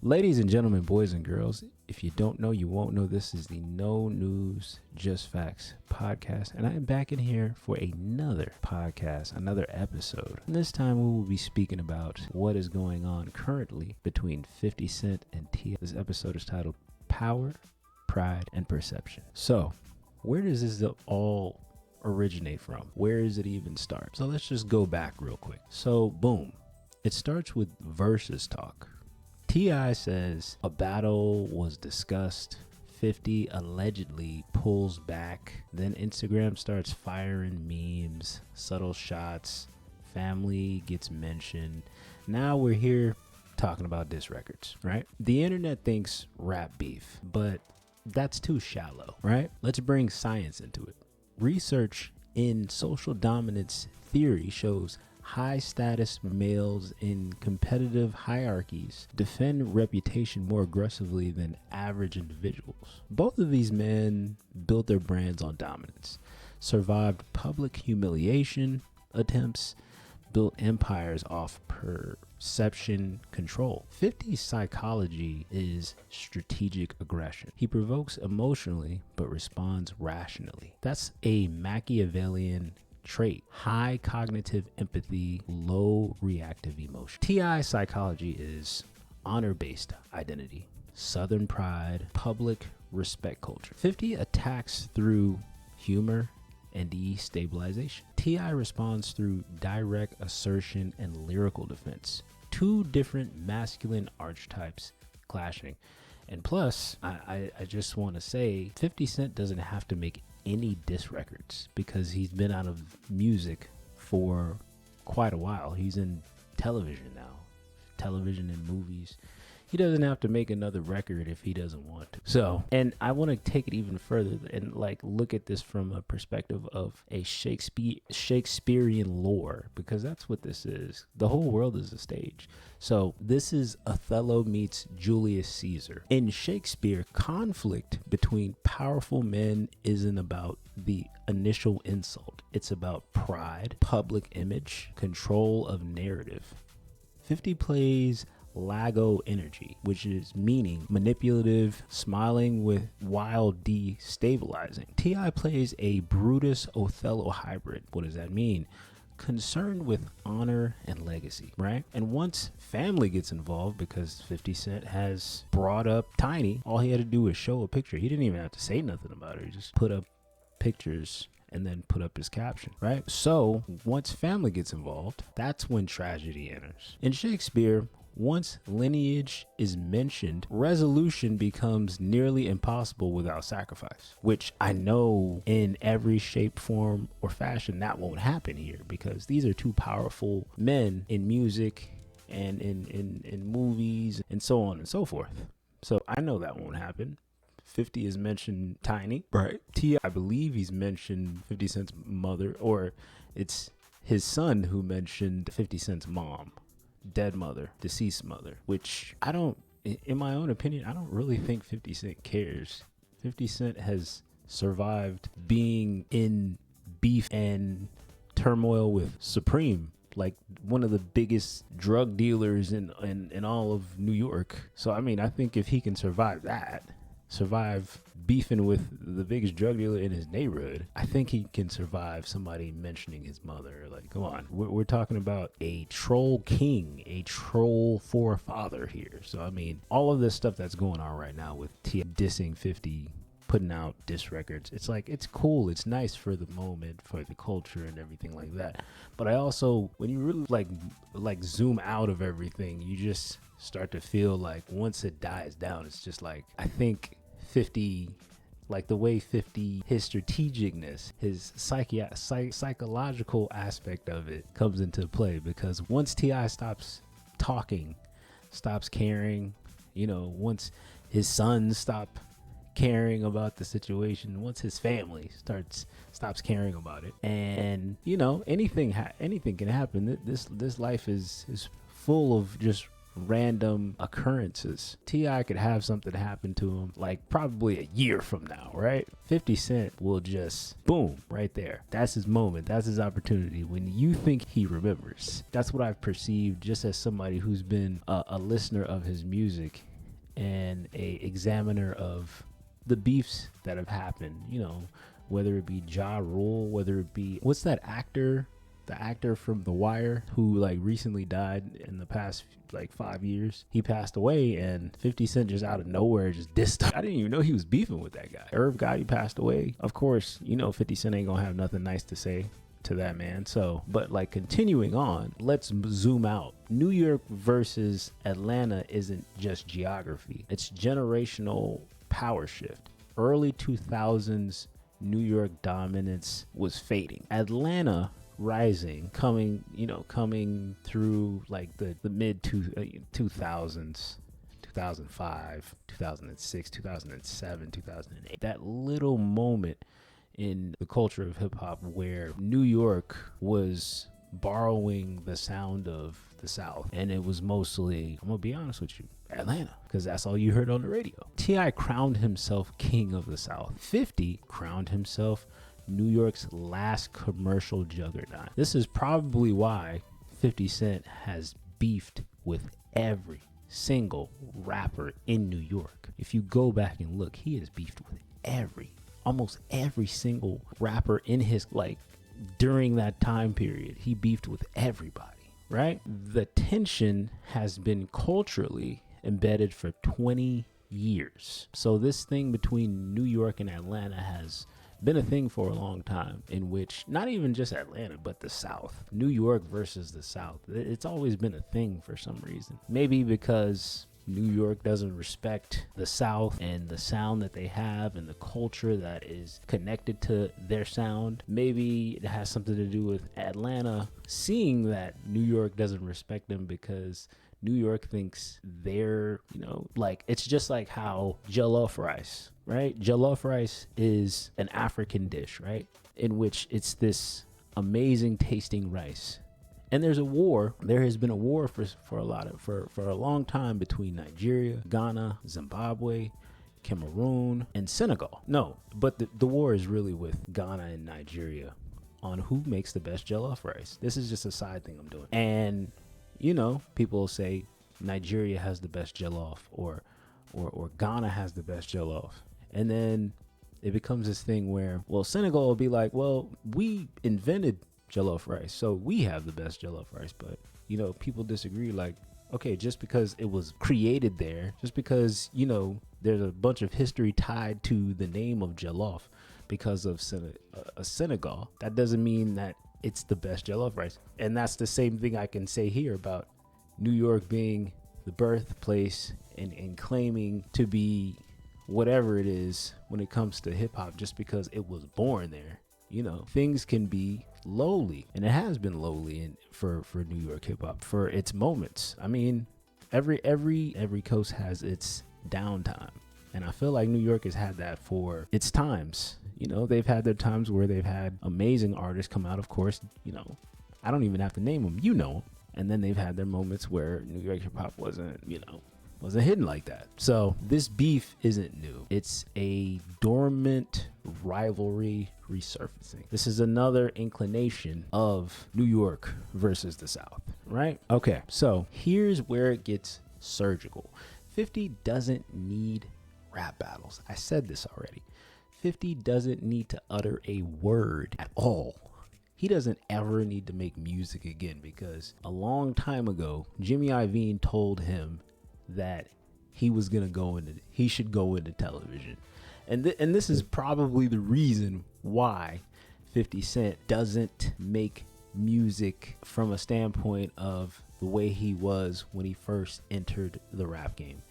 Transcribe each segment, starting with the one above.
Ladies and gentlemen, boys and girls, if you don't know, you won't know. This is the No News, Just Facts podcast, and I am back in here for another podcast, another episode. And this time we will be speaking about what is going on currently between 50 Cent and T.I. This episode is titled Power, Pride, and Perception. So, where does this all originate from? Where does it even start? So let's just go back real quick. So, boom. It starts with versus talk. T.I. says a battle was discussed. 50 allegedly pulls back. Then Instagram starts firing memes, subtle shots. Family gets mentioned. Now we're here talking about diss records, right? The internet thinks rap beef, but that's too shallow, right? Let's bring science into it. Research in social dominance theory shows high status males in competitive hierarchies defend reputation more aggressively than average individuals. Both of these men built their brands on dominance, survived public humiliation attempts, built empires off perception control. 50's psychology is strategic aggression. He provokes emotionally but responds rationally. That's a Machiavellian trait: high cognitive empathy, low reactive emotion. T.I. psychology is honor-based identity, southern pride, public respect culture. 50 attacks through humor and destabilization. T.I. responds through direct assertion and lyrical defense. Two different masculine archetypes clashing. And plus, I just want to say 50 Cent doesn't have to make any diss records because he's been out of music for quite a while. He's in television now, television and movies. He doesn't have to make another record if he doesn't want to. So, and I want to take it even further and look at this from a perspective of a Shakespearean lore, because that's what this is. The whole world is a stage. So this is Othello meets Julius Caesar. In Shakespeare, conflict between powerful men isn't about the initial insult. It's about pride, public image, control of narrative. 50 plays Lago energy, which is meaning manipulative, smiling with while destabilizing. T.I. plays a Brutus Othello hybrid. What does that mean? Concerned with honor and legacy, right? And once family gets involved, because 50 Cent has brought up Tiny, all he had to do was show a picture. He didn't even have to say nothing about it. He just put up pictures and then put up his caption, right? So once family gets involved, that's when tragedy enters. In Shakespeare, once lineage is mentioned, resolution becomes nearly impossible without sacrifice, which I know in every shape, form, or fashion that won't happen here, because these are two powerful men in music and in movies and so on and so forth. So I know that won't happen. 50 is mentioned Tiny, right? T.I. I believe he's mentioned 50 Cent's mother, or it's his son who mentioned 50 Cent's mom. Dead mother, deceased mother, which I don't, in my own opinion, I don't really think 50 Cent cares. 50 Cent has survived being in beef and turmoil with Supreme, like one of the biggest drug dealers in all of New York. So, I mean, I think if he can survive that, survive beefing with the biggest drug dealer in his neighborhood, I think he can survive somebody mentioning his mother. Like, come on, we're talking about a troll king, a troll forefather here. So, I mean, all of this stuff that's going on right now with T dissing 50, putting out diss records, it's like, it's cool, it's nice for the moment, for the culture and everything like that. But I also, when you really like zoom out of everything, you just start to feel like once it dies down, it's just like, I think 50, like the way 50, his strategicness, his psychological aspect of it comes into play, because once T.I. stops talking, stops caring, once his sons stop caring about the situation, once his family stops caring about it, and anything can happen. This life is full of just random occurrences. T.I. could have something happen to him like probably a year from now, right? 50 Cent will just boom right there. That's his moment. That's his opportunity when you think he remembers. That's what I've perceived just as somebody who's been a listener of his music and a examiner of the beefs that have happened, whether it be Ja Rule, whether it be, what's that actor, the actor from The Wire who like recently died in the past like 5 years. He passed away, and 50 Cent just out of nowhere just dissed him. I didn't even know he was beefing with that guy. Irv Gotti passed away. Of course, 50 Cent ain't gonna have nothing nice to say to that man. So, but like continuing on, let's zoom out. New York versus Atlanta isn't just geography, it's generational power shift. Early 2000s New York dominance was fading. Atlanta rising, coming through like the mid 2000s, 2005, 2006, 2007, 2008. That little moment in the culture of hip hop where New York was borrowing the sound of the South, and it was mostly, I'm gonna be honest with you, Atlanta, because that's all you heard on the radio. T.I. crowned himself king of the South. 50 crowned himself New York's last commercial juggernaut. This is probably why 50 Cent has beefed with every single rapper in New York. If you go back and look, he has beefed with almost every single rapper in his, during that time period. He beefed with everybody, right? The tension has been culturally embedded for 20 years. So this thing between New York and Atlanta has been a thing for a long time, in which not even just Atlanta, but the South, New York versus the South, it's always been a thing for some reason. Maybe because New York doesn't respect the South and the sound that they have and the culture that is connected to their sound. Maybe it has something to do with Atlanta seeing that New York doesn't respect them because New York thinks they're, it's just like how jollof rice, right? Jollof rice is an African dish, right? In which it's this amazing tasting rice. And there has been a war for a long time between Nigeria, Ghana, Zimbabwe, Cameroon, and Senegal. No, but the war is really with Ghana and Nigeria on who makes the best jollof rice. This is just a side thing I'm doing. And, people say Nigeria has the best jollof or Ghana has the best jollof. And then it becomes this thing where, Senegal will be like, we invented jollof rice, so we have the best jollof rice. But people disagree, like, okay, just because it was created there, just because there's a bunch of history tied to the name of jollof because of Senegal, that doesn't mean that it's the best jollof rice. And that's the same thing I can say here about New York being the birthplace and claiming to be whatever it is when it comes to hip hop just because it was born there. Things can be lowly, and it has been lowly for New York hip hop for its moments. I mean, every coast has its downtime, and I feel like New York has had that for its times. They've had their times where they've had amazing artists come out. Of course, I don't even have to name them, and then they've had their moments where New York hip hop wasn't hidden like that. So this beef isn't new. It's a dormant rivalry resurfacing. This is another inclination of New York versus the South, right? Okay, so here's where it gets surgical. 50 doesn't need rap battles. I said this already. 50 doesn't need to utter a word at all. He doesn't ever need to make music again, because a long time ago, Jimmy Iovine told him that he should go into television. And this is probably the reason why 50 Cent doesn't make music from a standpoint of the way he was when he first entered the rap game.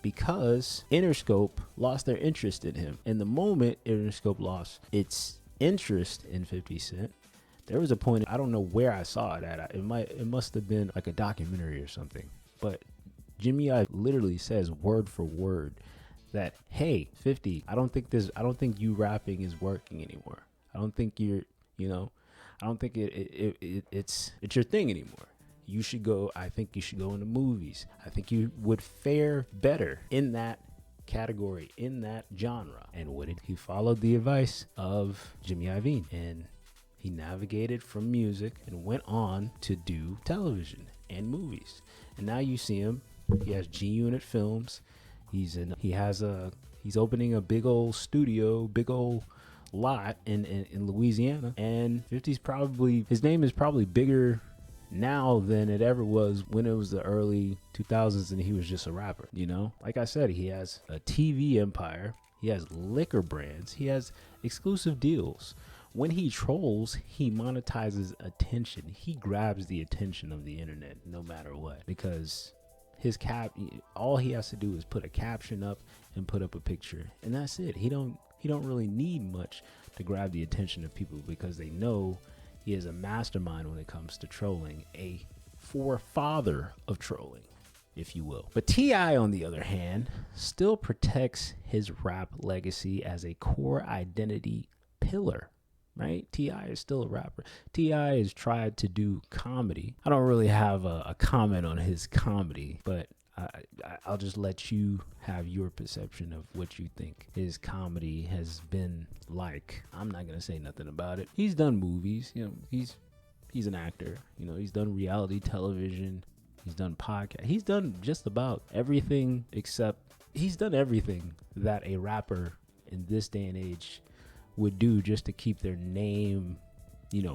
Because Interscope lost their interest in him. And the moment Interscope lost its interest in 50 Cent, there was a point, I don't know where I saw it at. It must have been like a documentary or something. But Jimmy I literally says word for word that, hey, 50, I don't think you rapping is working anymore. I don't think I don't think it's your thing anymore. I think you should go into movies. I think you would fare better in that category, in that genre. And what did he follow? The advice of Jimmy Iovine, and he navigated from music and went on to do television and movies. And now you see him. He has G Unit Films. He's opening a big old studio, big old lot in Louisiana, and 50's probably, his name is probably bigger now than it ever was when it was the early 2000s and he was just a rapper. Like I said, he has a TV empire, he has liquor brands, he has exclusive deals. When he trolls, he monetizes attention. He grabs the attention of the internet no matter what, because all he has to do is put a caption up and put up a picture, and that's it. He don't really need much to grab the attention of people, because they know he is a mastermind when it comes to trolling, a forefather of trolling, if you will. But T.I, on the other hand, still protects his rap legacy as a core identity pillar, right? T.I is still a rapper. T.I has tried to do comedy. I don't really have a comment on his comedy, but I'll just let you have your perception of what you think his comedy has been like. I'm not going to say nothing about it. He's done movies. He's an actor. He's done reality television. He's done podcast. He's done just about everything, except he's done everything that a rapper in this day and age would do just to keep their name,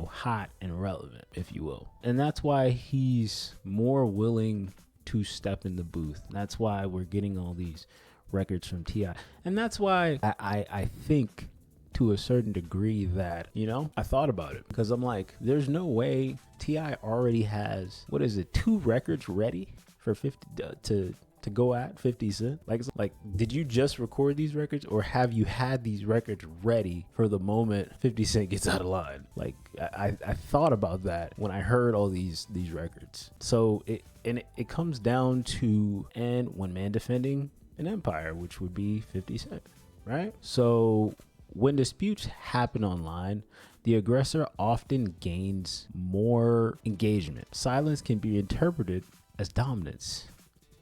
hot and relevant, if you will. And that's why he's more willing to step in the booth. That's why we're getting all these records from T.I. And that's why I think to a certain degree that, I thought about it, because I'm like, there's no way T.I already has, 2 records ready for 50 to go at 50 Cent. Like, did you just record these records, or have you had these records ready for the moment 50 Cent gets out of line? Like, I thought about that when I heard all these records. So it comes down to, and one man defending an empire, which would be 50 Cent, right? So when disputes happen online, the aggressor often gains more engagement. Silence can be interpreted as dominance.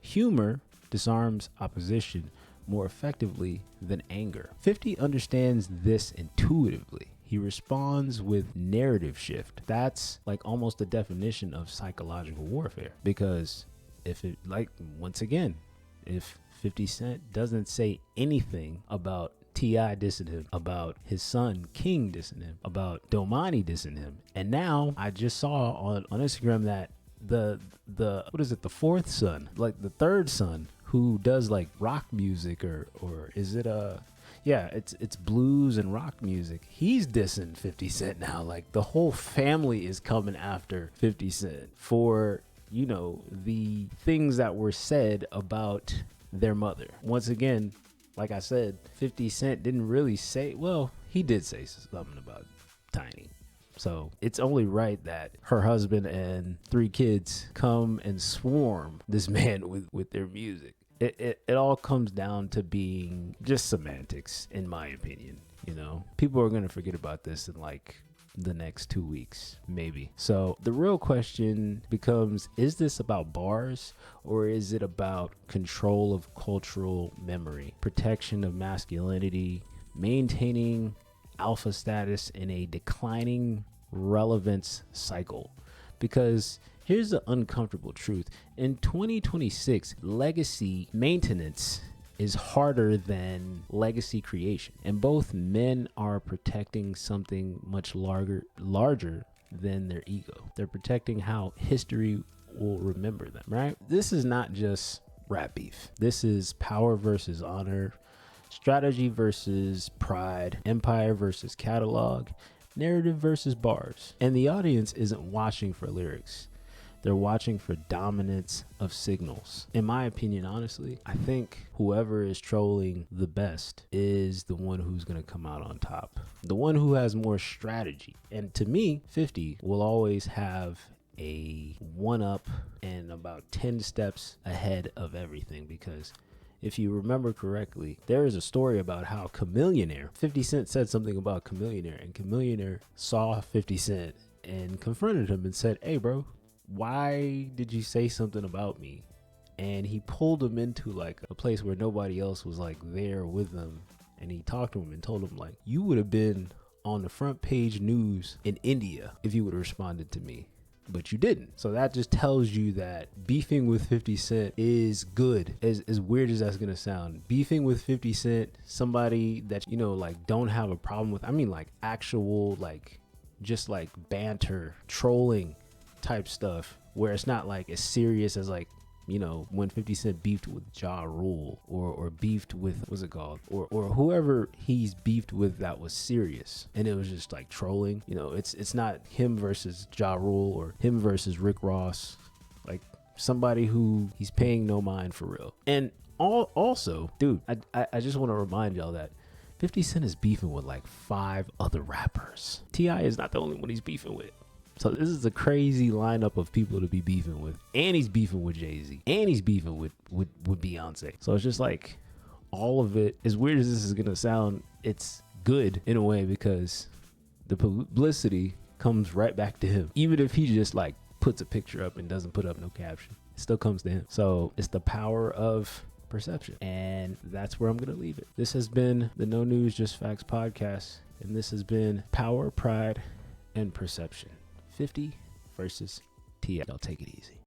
Humor disarms opposition more effectively than anger. 50 understands this intuitively. He responds with narrative shift. That's like almost the definition of psychological warfare, because if 50 Cent doesn't say anything about T.I dissing him, about his son King dissing him, about Domani dissing him, and now I just saw on Instagram that the fourth son, like the third son, who does like rock music, or is it it's blues and rock music, he's dissing 50 Cent now. Like, the whole family is coming after 50 Cent for the things that were said about their mother. Once again, like I said, 50 Cent didn't really say, well, he did say something about Tiny. So it's only right that her husband and 3 kids come and swarm this man with their music. It all comes down to being just semantics, in my opinion. People are going to forget about this in like the next 2 weeks, maybe. So the real question becomes, is this about bars, or is it about control of cultural memory, protection of masculinity, maintaining alpha status in a declining relevance cycle? Because here's the uncomfortable truth. In 2026, legacy maintenance is harder than legacy creation. And both men are protecting something much larger than their ego. They're protecting how history will remember them, right? This is not just rap beef. This is power versus honor, strategy versus pride, empire versus catalog, narrative versus bars. And the audience isn't watching for lyrics. They're watching for dominance of signals. In my opinion, honestly, I think whoever is trolling the best is the one who's going to come out on top. The one who has more strategy. And to me, 50 will always have a one-up and about 10 steps ahead of everything, because if you remember correctly, there is a story about how Chameleonaire, 50 Cent said something about Chameleonaire, and Chameleonaire saw 50 Cent and confronted him and said, "Hey, bro, why did you say something about me?" And he pulled him into like a place where nobody else was like there with him. And he talked to him and told him, like, you would have been on the front page news in India if you would have responded to me. but you didn't. So that just tells you that beefing with 50 Cent is good. As weird as that's gonna sound, beefing with 50 Cent, somebody that, you know, like don't have a problem with, I mean like actual, like just like banter, trolling type stuff, where it's not like as serious as like, you know, when 50 Cent beefed with Ja Rule or beefed with, what's it called? Or whoever he's beefed with that was serious. And it was just like trolling. You know, it's not him versus Ja Rule or him versus Rick Ross. Like somebody who he's paying no mind for real. And also, dude, I just want to remind y'all that 50 Cent is beefing with like 5 other rappers. T.I is not the only one he's beefing with. So this is a crazy lineup of people to be beefing with. And he's beefing with Jay-Z. And he's beefing with Beyonce. So it's just like all of it, as weird as this is going to sound, it's good in a way because the publicity comes right back to him. Even if he just like puts a picture up and doesn't put up no caption, it still comes to him. So it's the power of perception. And that's where I'm going to leave it. This has been the No News Just Facts podcast. And this has been Power, Pride, and Perception. 50 versus T.I. Y'all take it easy.